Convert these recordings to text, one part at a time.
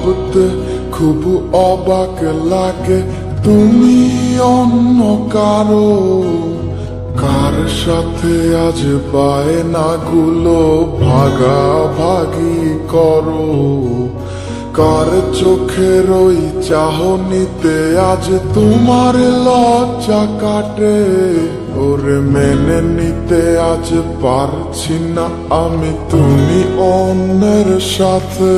ভাবতে খুব অবাক লাগে তুমি অন্য কারো, কার সাথে আজ বায়নাগুলো ভাগাভাগি করো, কার চোখের ওই চাহনিতে আজ তোমার লজ্জা কাটে। ওরে মেনে নিতে আজ পারছি না আমি তুমি অন্যের সাথে,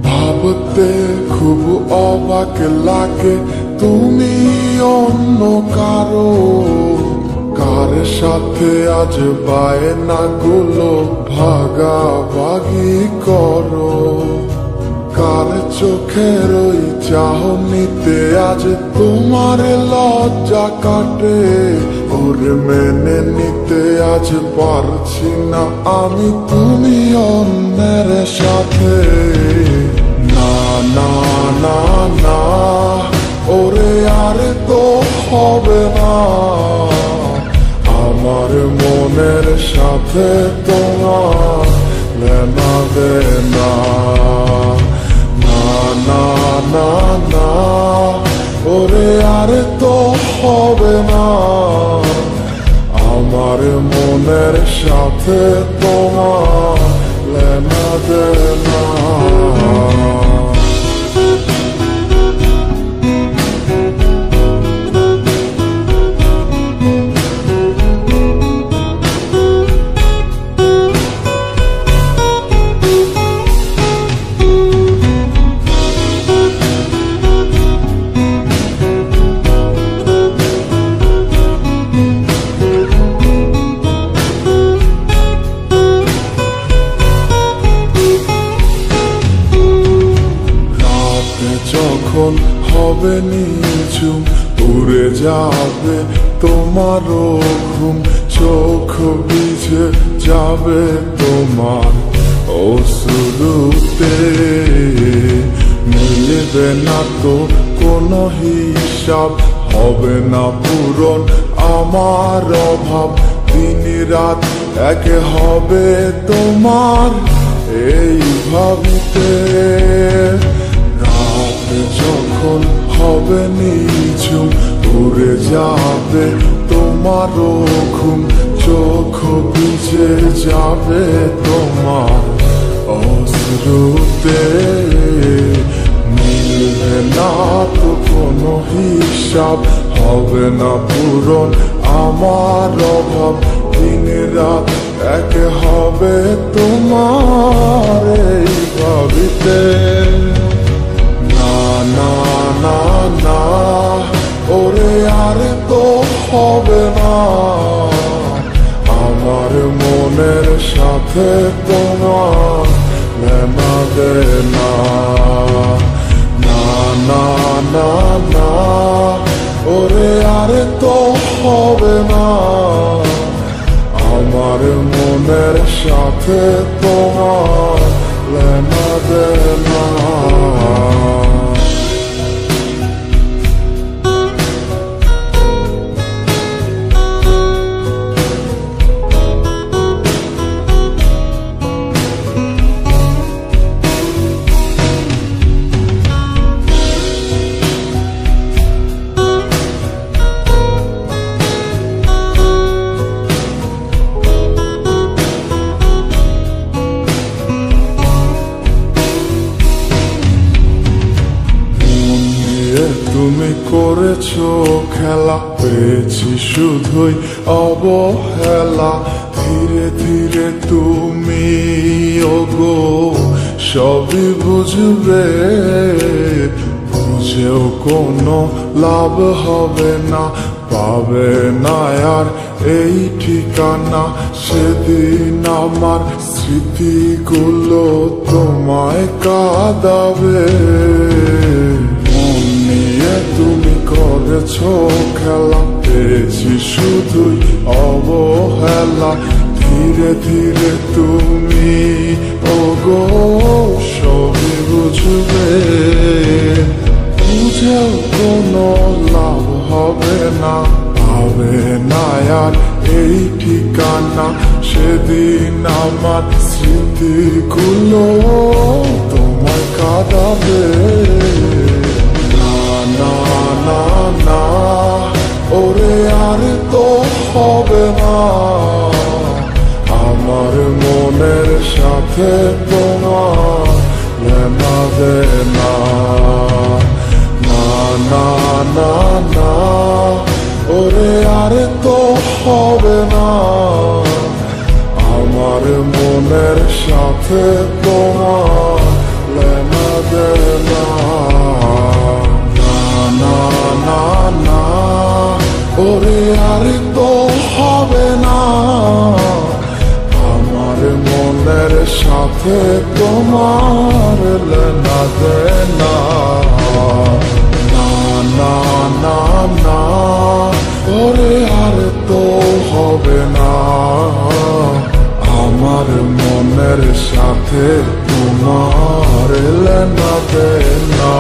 ভাবতে খুব অবাক লাগে তুমি অন্য কারো, কার সাথে আজ বায়নাগুলো ভাগাভাগি করো, কার চোখের ওই চাহনিতে আজ তোমার লজ্জা কাটে। ওরে মেনে নিতে আজ পারছি না আমি তুমি অন্যের সাথে। না না না না ওরে আরে তো হবে না, আমার মনের সাথে তোমার লেনা দেনা। না না না না ওরে আরে তো হবে না, আমার মনের সাথে তোমার লেনা দেনা। যখন হবে নিঝুম উড়ে যাবে তোমারও ঘুম, চোখ ভিজে যাবে তোমার অশ্রুতে, মিলবে না তো কোনো হিসাব, হবে না পূরণ আমার অভাব, দিন রাত এক হবে তোমার এই ভাবিতে। যখন হবে নিঝুম উড়ে যাবে তোমারও ঘুম, চোখ ভিজে যাবে তোমার অশ্রুতে, মিলবে না তো কোনো হিসাব, হবে না পূরণ আমার অভাব, দিন রাত এক হবে তোমার এই ভাবিতে। না না না ওরে আরে তো হবে না, আমার মনের সাথে তোমার লেনা দেনা। না না না না ওরে আরে তো হবে না, আমার মনের সাথে তোমার লেনা দেনা। তুমি করেছো খেলা, পেয়েছি শুধুই অবহেলা, ধীরে ধীরে তুমি ওগো সবই বুঝবে, বুঝেও কোনো লাভ হবে না, পাবে না আর এই ঠিকানা। সেদিন আমার স্মৃতিগুলো তোমায় কাঁদাবে, তুমি করেছো খেলা, পেয়েছি শুধুই অবহেলা, ধীরে ধীরে তুমি ওগো সবই বুঝবে, বুঝেও কোনো লাভ হবে না, পাবে না আর এই ঠিকানা। সেদিন আমার স্মৃতিগুলো তোমায় কাঁদা সাথে তোমার লেনা দেনা না না না না ওরে আর তো হবে না আমার মনের সাথে তোমার লেনা দেনা না না না না ওরে আর তো হবে না আমার মনের সাথে তোমার লেনা দেনা না না না না ওরে আর তো হবে না আমার মনের সাথে তোমার লেনা দেনা